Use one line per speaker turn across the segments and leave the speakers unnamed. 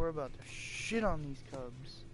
we're about to shit on these Cubs.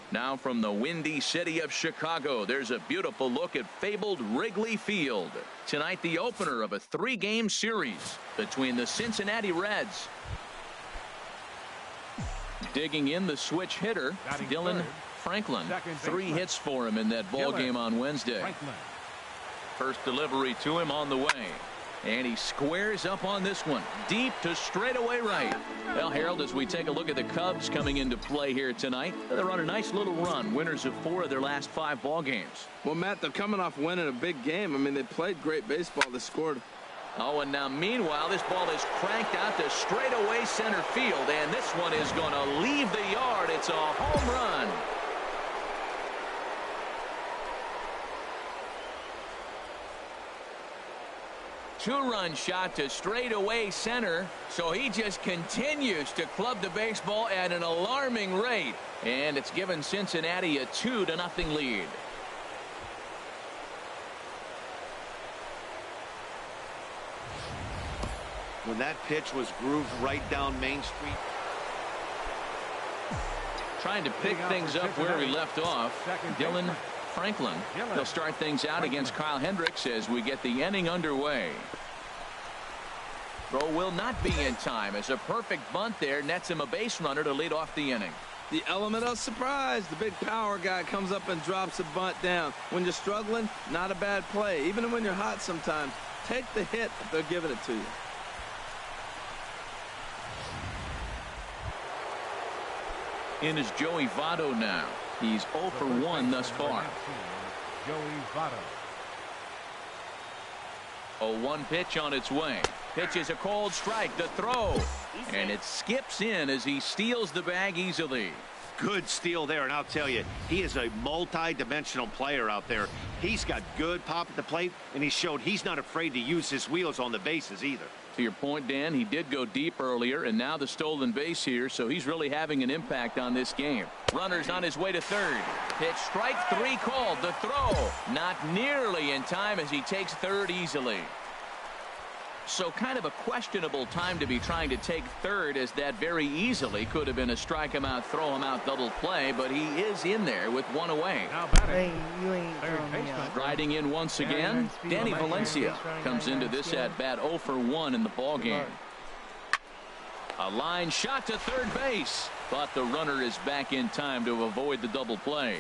Now from the windy city of Chicago, there's a beautiful look at fabled Wrigley Field. Tonight, the opener of a 3-game series between the Cincinnati Reds. Digging in the switch hitter, Dylan Franklin. 3 hits for him in that ball game on Wednesday. First delivery to him on the way. And he squares up on this one. Deep to straightaway right. Well, Harold, as we take a look at the Cubs coming into play here tonight, they're on a nice little run. Winners of 4 of their last 5 ball games.
Well, Matt, they're coming off winning a big game. I mean, they played great baseball. They scored.
Oh, and now meanwhile, this ball is cranked out to straightaway center field. And this one is going to leave the yard. It's a home run. Two-run shot to straightaway center, so he just continues to club the baseball at an alarming rate, and it's given Cincinnati a 2-0 lead.
When that pitch was grooved right down Main Street.
Trying to pick things up where he left off, Dylan Franklin. He'll start things out against Kyle Hendricks as we get the inning underway. Throw will not be in time as a perfect bunt there nets him a base runner to lead off the inning.
The element of surprise. The big power guy comes up and drops a bunt down. When you're struggling, not a bad play. Even when you're hot sometimes, take the hit if they're giving it to you.
In is Joey Votto now. He's 0 for 1 thus far.
Joey Votto.
0-1 pitch on its way. Pitch is a cold strike. The throw. And it skips in as he steals the bag easily.
Good steal there, and I'll tell you, he is a multi-dimensional player out there. He's got good pop at the plate, and he showed he's not afraid to use his wheels on the bases either.
To your point, Dan, he did go deep earlier, and now the stolen base here, so he's really having an impact on this game. Runner's on his way to third. Pitch strike 3 called. The throw not nearly in time as he takes third easily. So kind of a questionable time to be trying to take third, as that very easily could have been a strike him out, throw him out double play, but he is in there with 1 away.
Hey, you ain't throwing me out.
Riding in once again, Danny Valencia comes into this at bat 0 for 1 in the ball game. A line shot to third base, but the runner is back in time to avoid the double play.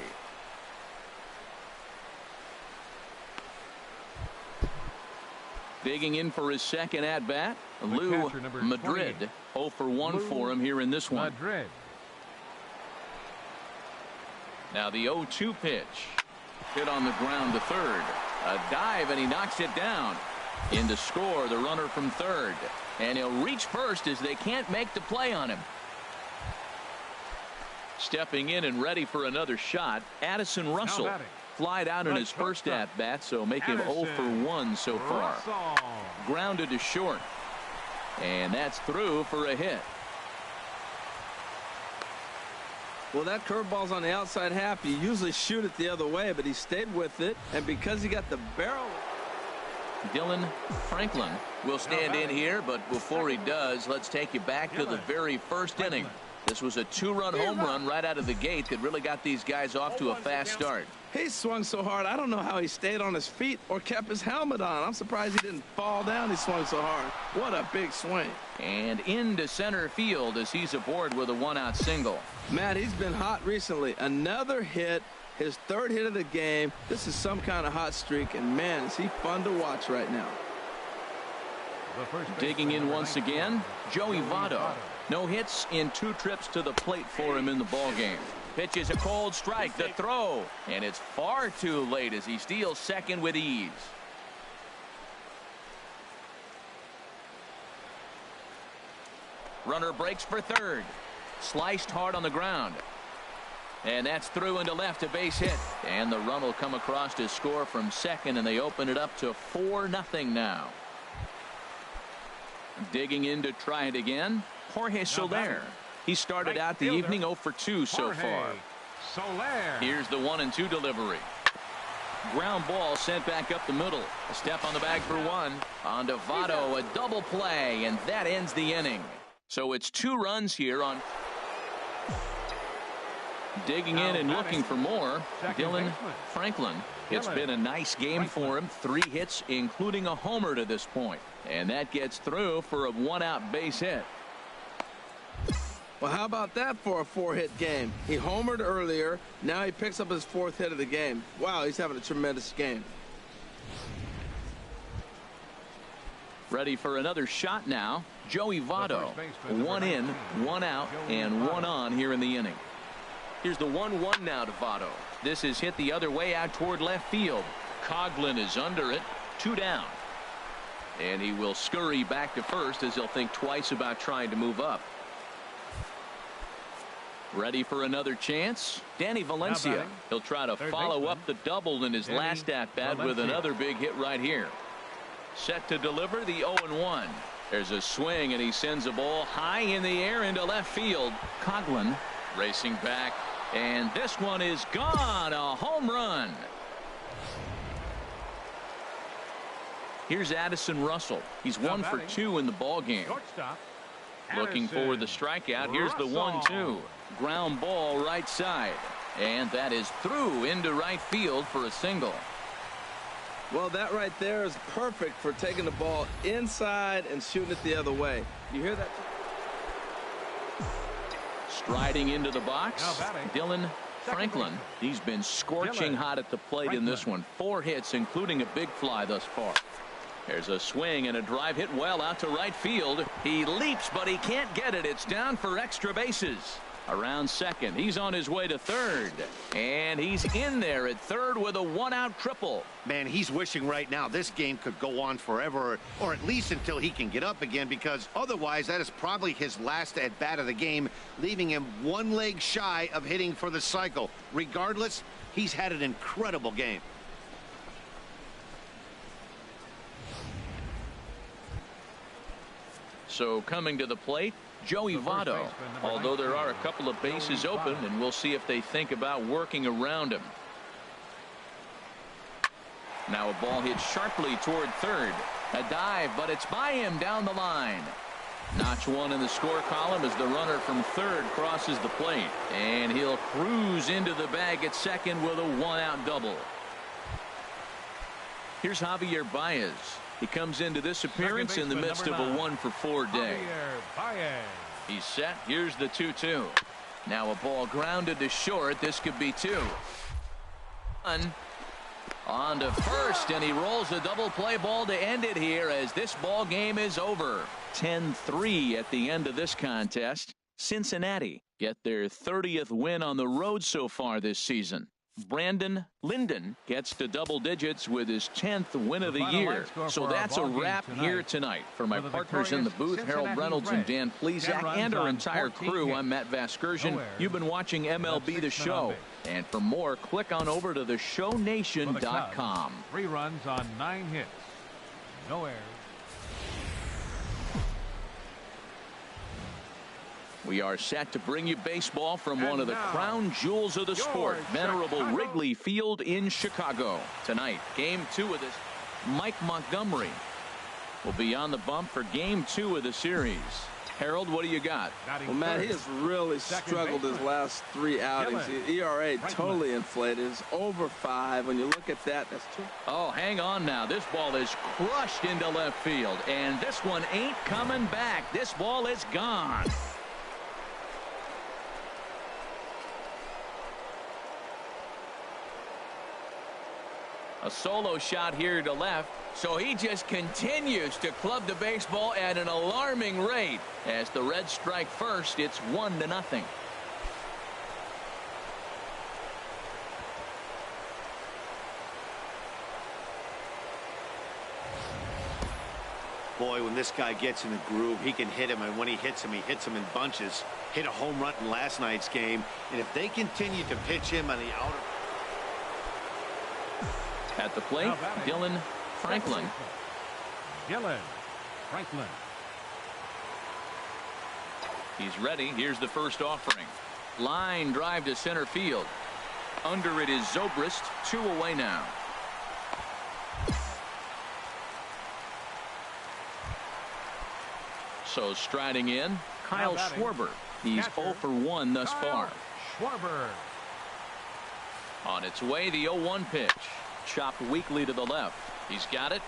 Digging in for his second at-bat, Lou Madrid. 0 for 1 for him here in this one.
Madrid.
Now the 0-2 pitch. Hit on the ground to third. A dive, and he knocks it down. In to score, the runner from third. And he'll reach first as they can't make the play on him. Stepping in and ready for another shot, Addison Russell. Flied out in his first at-bat, so make him 0 for 1 so far. Grounded to short. And that's through for a hit.
Well, that curveball's on the outside half. You usually shoot it the other way, but he stayed with it. And because he got the barrel.
Dylan Franklin will stand in here, but before he does, let's take you back to the very first inning. This was a 2-run home run right out of the gate that really got these guys off to a fast start.
He swung so hard, I don't know how he stayed on his feet or kept his helmet on. I'm surprised he didn't fall down. He swung so hard. What a big swing.
And into center field as he's aboard with a 1-out single.
Matt, he's been hot recently. Another hit, his third hit of the game. This is some kind of hot streak, and man, is he fun to watch right now.
Digging in once again, Joey Votto. No hits in 2 trips to the plate for him in the ballgame. Pitches a cold strike, the throw, and it's far too late as he steals second with ease. Runner breaks for third. Sliced hard on the ground. And that's through into left, a base hit. And the run will come across to score from second, and they open it up to 4-0 now. Digging in to try it again, Jorge Soler. He started out the evening 0 for 2 so far. Here's the 1-2 delivery. Ground ball sent back up the middle. A step on the bag for 1. On to Votto, a double play, and that ends the inning. So it's 2 runs here on. Digging in and looking for more, Dylan Franklin. It's been a nice game for him. 3 hits, including a homer to this point. And that gets through for a 1-out base hit.
Well, how about that for a 4-hit game? He homered earlier. Now he picks up his 4th hit of the game. Wow, he's having a tremendous game.
Ready for another shot now. Joey Votto. 1 in, 1 out, and 1 on here in the inning. Here's the 1-1 now to Votto. This is hit the other way out toward left field. Coughlin is under it. 2 down. And he will scurry back to first as he'll think twice about trying to move up. Ready for another chance? Danny Valencia. He'll try to follow up the double in his last at-bat with another big hit right here. Set to deliver the 0-1. There's a swing, and he sends a ball high in the air into left field. Coughlin racing back, and this one is gone. A home run. Here's Addison Russell. He's 1 for 2 in the ball game. Looking for the strikeout. Here's the 1-2. Ground ball right side. And that is through into right field for a single.
Well, that right there is perfect for taking the ball inside and shooting it the other way. You hear that?
Striding into the box, Dylan Franklin. He's been scorching hot at the plate in this one. 4 hits, including a big fly thus far. There's a swing and a drive hit well out to right field. He leaps, but he can't get it. It's down for extra bases. Around second. He's on his way to third. And he's in there at third with a 1-out triple.
Man, he's wishing right now this game could go on forever, or at least until he can get up again, because otherwise that is probably his last at-bat of the game, leaving him 1 leg shy of hitting for the cycle. Regardless, he's had an incredible game.
So coming to the plate, Joey Votto. Although there are a couple of bases open, and we'll see if they think about working around him. Now a ball hit sharply toward third. A dive, but it's by him down the line. Notch 1 in the score column as the runner from third crosses the plate. And he'll cruise into the bag at second with a 1-out double. Here's Javier Baez. He comes into this appearance in the midst of a 1 for 4 day. He's set. Here's the 2-2. Now a ball grounded to short. This could be 2. On to first, and he rolls a double play ball to end it here as this ball game is over. 10-3 at the end of this contest. Cincinnati get their 30th win on the road so far this season. Brandon Linden gets to double digits with his 10th win of the year. So that's a wrap here tonight. For my partners in the booth, Harold Reynolds and Dan Plezak, and our entire crew, I'm Matt Vasgersian. You've been watching MLB The Show. And for more, click on over to theshownation.com.
3 runs on 9 hits. No errors.
We are set to bring you baseball from one of the crown jewels of the sport, venerable Wrigley Field in Chicago. Tonight, Game 2 of this. Mike Montgomery will be on the bump for Game 2 of the series. Harold, what do you got?
Well, Matt, he has really struggled his last 3 outings. ERA totally inflated. It's over 5. When you look at that, that's 2.
Oh, hang on now. This ball is crushed into left field, and this one ain't coming back. This ball is gone. A solo shot here to left, so he just continues to club the baseball at an alarming rate. As the Reds strike first, it's 1-0.
Boy, when this guy gets in the groove, he can hit him, and when he hits him in bunches. Hit a home run in last night's game, and if they continue to pitch him on the outer...
At the plate, Dylan Franklin.
Dylan Franklin.
He's ready. Here's the first offering. Line drive to center field. Under it is Zobrist. 2 away now. So striding in, Kyle Schwarber. He's 0 for 1 thus far.
Schwarber.
On its way, the 0-1 pitch. Chopped weakly to the left. He's got it.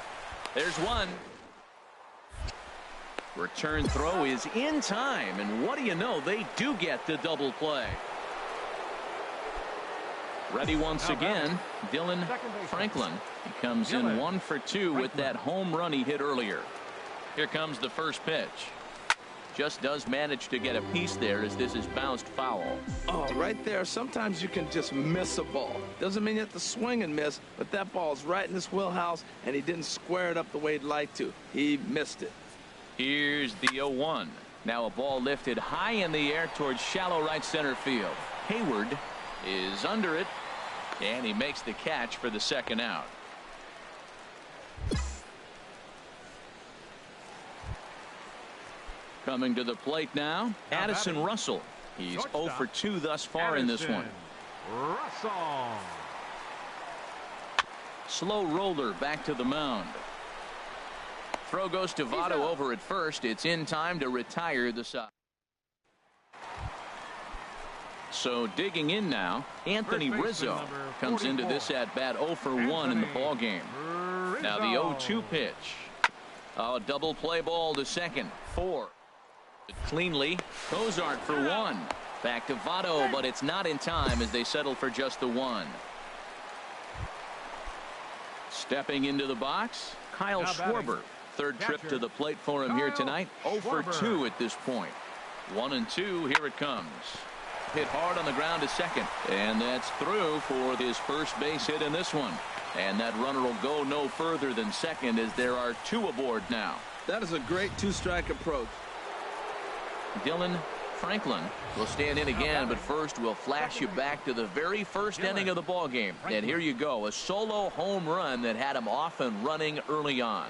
There's one. Return throw is in time, and what do you know, they do get the double play. Ready once again, Dylan Franklin. He comes in 1 for 2 with that home run he hit earlier. Here comes the first pitch. Just does manage to get a piece there as this is bounced foul.
Oh, right there. Sometimes you can just miss a ball. Doesn't mean you have to swing and miss, but that ball's right in his wheelhouse, and he didn't square it up the way he'd like to. He missed it.
Here's the 0-1. Now a ball lifted high in the air towards shallow right center field. Hayward is under it, and he makes the catch for the second out. Coming to the plate now, Addison Russell. He's 0 for 2 thus far in this one.
Russell.
Slow roller back to the mound. Throw goes to Votto over at first. It's in time to retire the side. So digging in now, Anthony Rizzo comes into this at bat 0 for 1 in the ball game. Now the 0-2 pitch. A double play ball to second. 4. Cleanly, Cozart for 1. Back to Votto, but it's not in time as they settle for just the 1. Stepping into the box, Kyle Schwarber. Third trip to the plate for him here tonight. 0 for 2 at this point. 1-2. Here it comes. Hit hard on the ground to second, and that's through for his first base hit in this one. And that runner will go no further than second as there are 2 aboard now.
That is a great 2-strike approach.
Dylan Franklin will stand in again, but first we'll flash you back to the very first inning of the ball game. And here you go, a solo home run that had him off and running early on.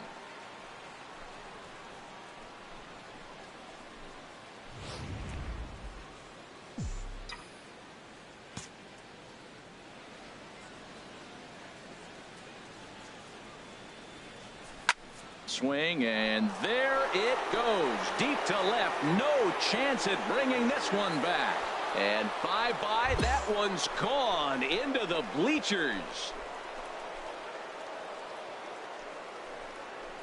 Swing, and there it goes. Deep to left. No chance at bringing this one back. And bye-bye. That one's gone into the bleachers.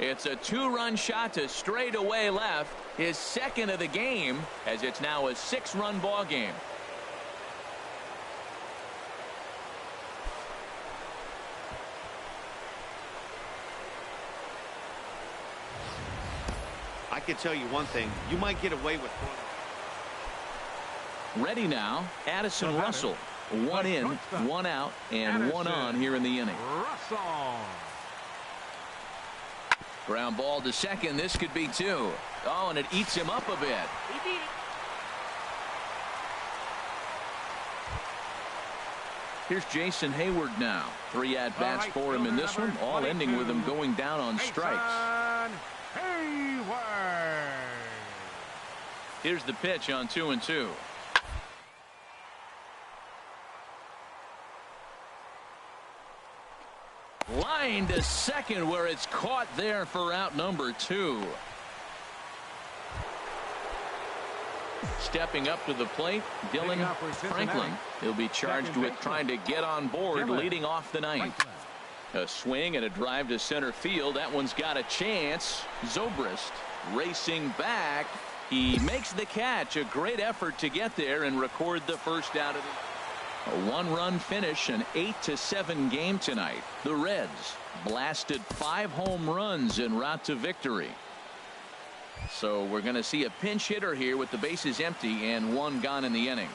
It's a 2-run shot to straightaway left. His second of the game, as it's now a 6-run ball game.
can tell you one thing. You might get away with
Ready now, Addison Russell. One in, one out, and one on here in the inning.
Russell.
Ground ball to second. This could be two. Oh, and it eats him up a bit. Here's Jason Hayward now. 3 at-bats for him in this one, all ending with him going down on strikes.
Hayward.
Here's the pitch on 2-2. Line to second where it's caught there for out number 2. Stepping up to the plate, Dylan Franklin. He'll be charged with trying to get on board leading off the ninth. A swing and a drive to center field. That one's got a chance. Zobrist racing back. He makes the catch. A great effort to get there and record the first out of the. A 1-run finish, an 8-7 game tonight. The Reds blasted 5 home runs en route to victory. So we're going to see a pinch hitter here with the bases empty and 1 gone in the inning.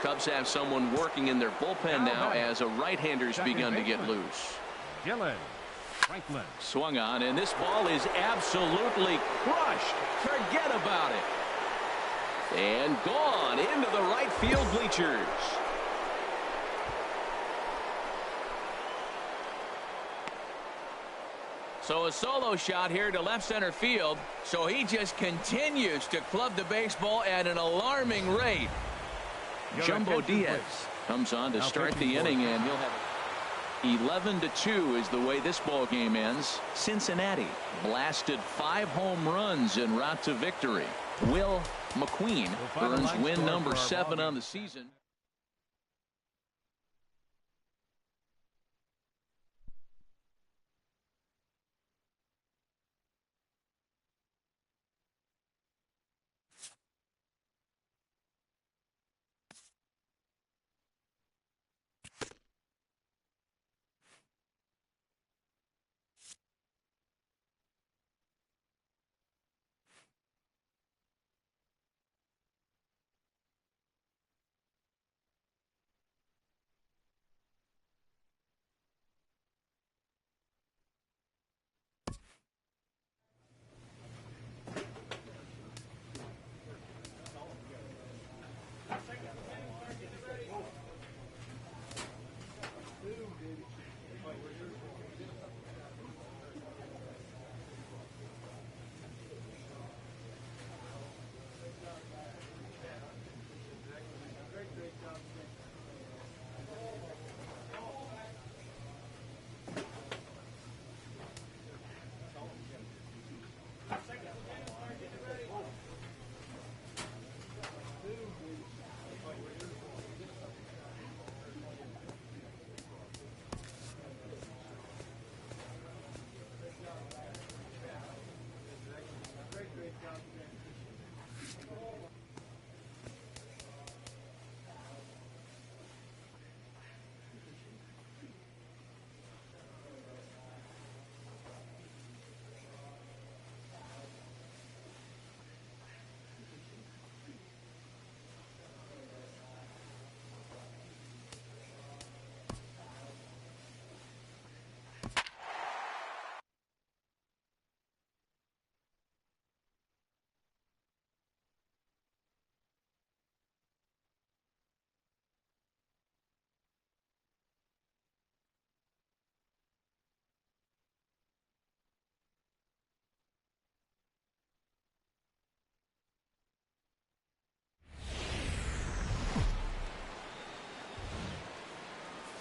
Cubs have someone working in their bullpen now as a right-hander's begun to get loose.
Dylan Franklin.
Swung on, and this ball is absolutely crushed. Forget about it. And gone into the right field bleachers. So a solo shot here to left center field. So he just continues to club the baseball at an alarming rate. Jumbo Diaz comes on to start the inning, and he'll have 11-2 is the way this ball game ends. Cincinnati blasted 5 home runs en route to victory. Will McQueen earns win number 7 on the season.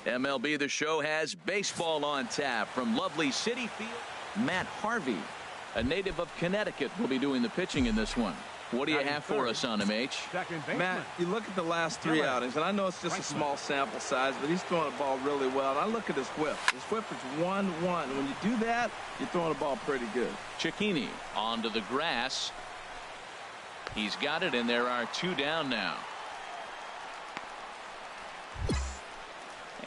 MLB The Show has baseball on tap from lovely Citi Field. Matt Harvey, a native of Connecticut, will be doing the pitching in this one. What do you have for us on him, H?
Matt, you look at the last 3 outings, and I know it's just a small sample size, but he's throwing the ball really well. And I look at his whip. His whip is 1-1. When you do that, you're throwing the ball pretty good.
Cicchini onto the grass. He's got it, and there are 2 down now.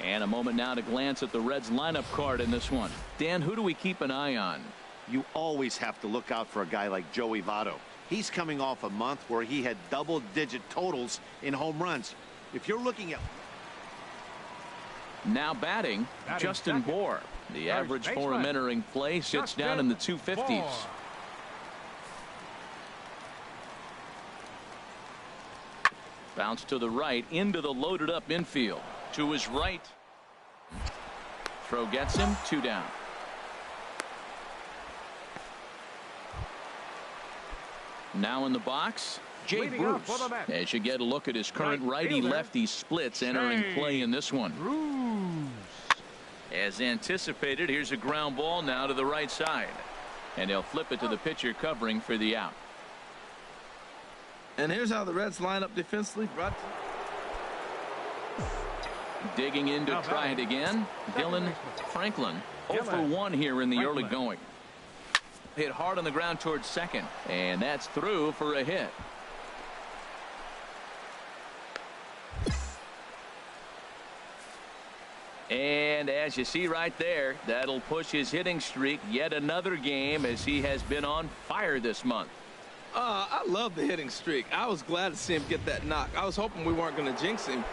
And a moment now to glance at the Reds lineup card in this one. Dan, who do we keep an eye on?
You always have to look out for a guy like Joey Votto. He's coming off a month where he had double-digit totals in home runs. If you're looking at...
Now batting Justin Bohr. The average for him entering play sits down in the 250s. Bounce to the right into the loaded up infield. To his right. Throw gets him, 2 down. Now in the box, Jay Bruce. As you get a look at his current righty-lefty splits entering play in this one. As anticipated, here's a ground ball now to the right side. And he'll flip it to the pitcher covering for the out.
And here's how the Reds line up defensively.
Digging in to try it again, Dylan Franklin. 0 for 1 here in the early going. Hit hard on the ground towards second, and that's through for a hit. And as you see right there, that'll push his hitting streak yet another game, as he has been on fire this month.
I love the hitting streak. I was glad to see him get that knock. I was hoping we weren't going to jinx him.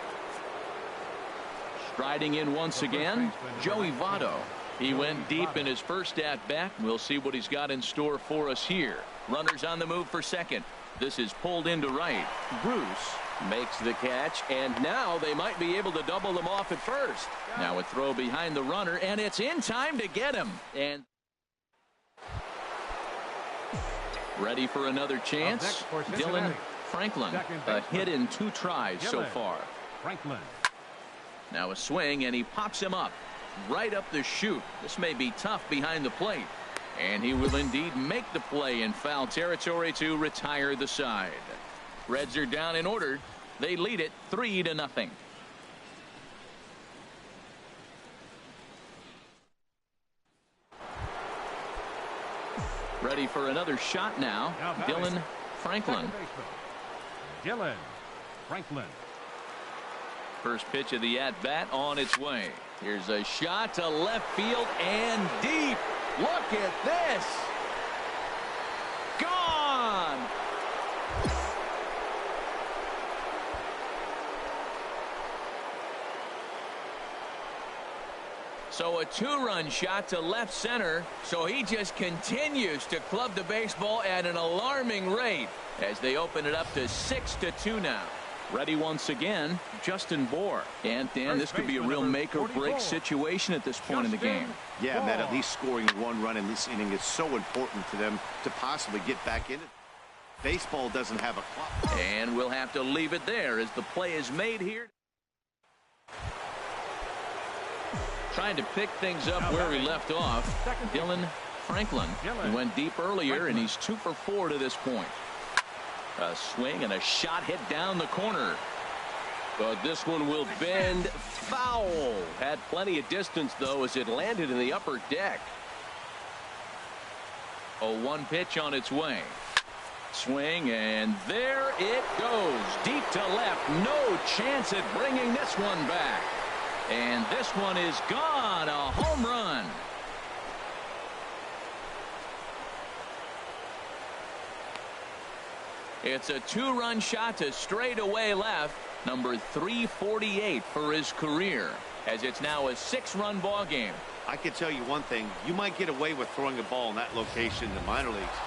Striding in once again, Joey Votto. He went deep in his first at bat. We'll see what he's got in store for us here. Runners on the move for second. This is pulled into right. Bruce makes the catch, and now they might be able to double them off at first. Now a throw behind the runner, and it's in time to get him. And ready for another chance. Dylan Franklin. A hit in 2 tries so far.
Franklin.
Now a swing, and he pops him up right up the chute. This may be tough behind the plate, and he will indeed make the play in foul territory to retire the side. Reds are down in order. They lead it 3-0. Ready for another shot now. Dylan Franklin.
Dylan Franklin.
First pitch of the at-bat on its way. Here's a shot to left field and deep. Look at this. Gone. So a 2-run shot to left center. So he just continues to club the baseball at an alarming rate as they open it up to 6-2 now. Ready once again, Justin Bohr. And Dan, this could be a real make-or-break situation at this point in the game.
Yeah, Matt, at least scoring 1 run in this inning is so important to them to possibly get back in it. Baseball doesn't have a clock.
And we'll have to leave it there as the play is made here. Trying to pick things up where he left off. Dylan Franklin. He went deep earlier, and he's 2 for 4 to this point. A swing and a shot hit down the corner. But this one will bend foul. Had plenty of distance, though, as it landed in the upper deck. A 1 pitch on its way. Swing, and there it goes. Deep to left. No chance at bringing this one back. And this one is gone. A home run. It's a 2-run shot to straightaway left. Number 348 for his career, as it's now a 6-run ball game.
I can tell you one thing. You might get away with throwing a ball in that location in the minor leagues.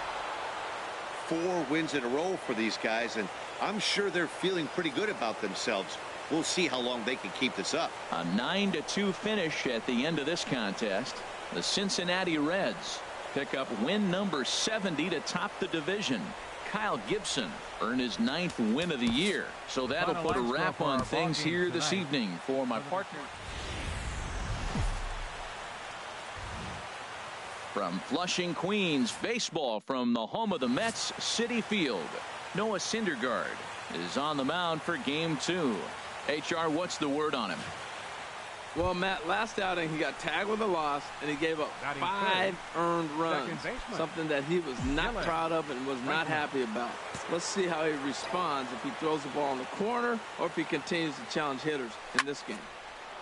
4 wins in a row for these guys, and I'm sure they're feeling pretty good about themselves. We'll see how long they can keep this up.
A 9-2 finish at the end of this contest. The Cincinnati Reds pick up win number 70 to top the division. Kyle Gibson earned his 9th win of the year. So that'll put a wrap on things here this evening for my partner. From Flushing, Queens, baseball from the home of the Mets, Citi Field. Noah Syndergaard is on the mound for game 2. HR, what's the word on him?
Well, Matt, last outing he got tagged with a loss, and he gave up 5 earned runs, something that he was not proud of and was not happy about. Let's see how he responds if he throws the ball in the corner or if he continues to challenge hitters in this game.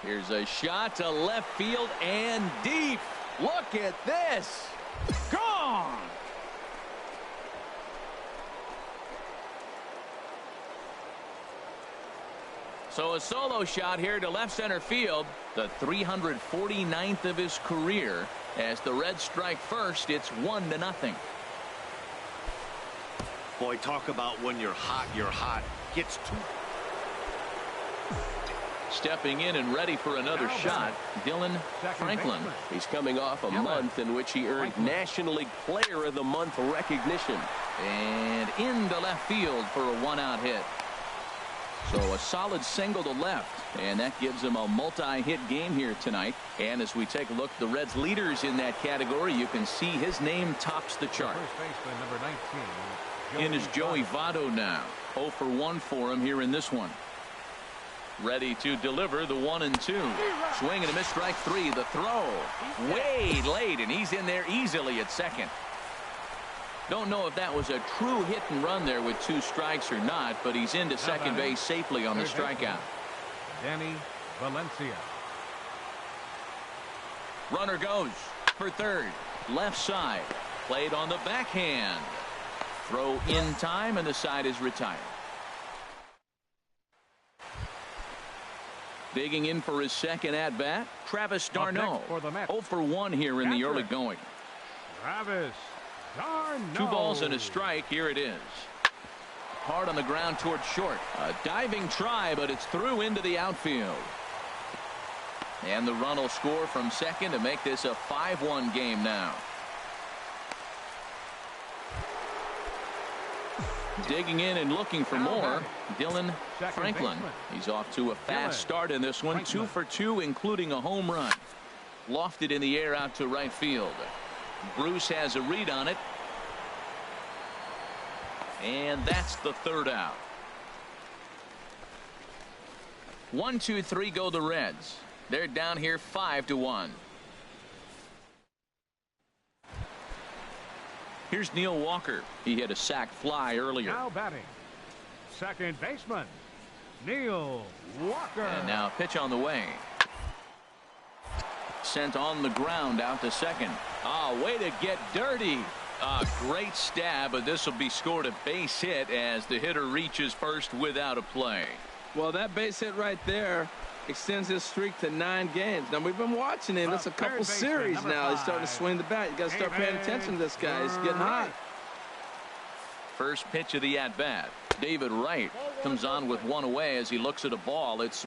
Here's a shot to left field and deep. Look at this. Gone. So a solo shot here to left center field, the 349th of his career. As the Reds strike first, it's 1-0.
Boy, talk about when you're hot, you're hot. Gets two.
Stepping in and ready for another shot, Dylan Franklin.
He's coming off a month in which he earned National League Player of the Month recognition.
And into left field for a one-out hit. So a solid single to left, and that gives him a multi-hit game here tonight. And as we take a look at the Reds leaders in that category, you can see his name tops the chart.
First baseman number 19.
In is Joey Votto now. 0 for 1 for him here in this one. Ready to deliver the 1-2. Swing and a miss, strike 3. The throw way late, and he's in there easily at second. Don't know if that was a true hit and run there with 2 strikes or not, but he's into second base safely on the strikeout.
Danny Valencia.
Runner goes for third. Left side. Played on the backhand. Throw in time, and the side is retired. Digging in for his second at-bat, Travis d'Arnaud. 0 for 1 here in the early going.
Travis d'Arnaud.
2 balls and a strike. Here it is. Hard on the ground towards short. A diving try, but it's through into the outfield. And the run will score from second to make this a 5-1 game now. Digging in and looking for more, Dylan Franklin. He's off to a fast start in this one. 2 for 2, including a home run. Lofted in the air out to right field. Bruce has a read on it. And that's the third out. 1, 2, 3 go the Reds. They're down here 5-1. Here's Neil Walker. He hit a sac fly earlier.
Now batting, second baseman Neil Walker.
And now pitch on the way. Sent on the ground out to second. Way to get dirty. Great stab, but this will be scored a base hit as the hitter reaches first without a play.
Well, that base hit right there extends his streak to 9 games. Now, we've been watching him. It's a couple series now. He's starting to swing the bat. You got to start paying attention to this guy. He's getting hot.
First pitch of the at-bat. David Wright comes on with 1 away as he looks at a ball. It's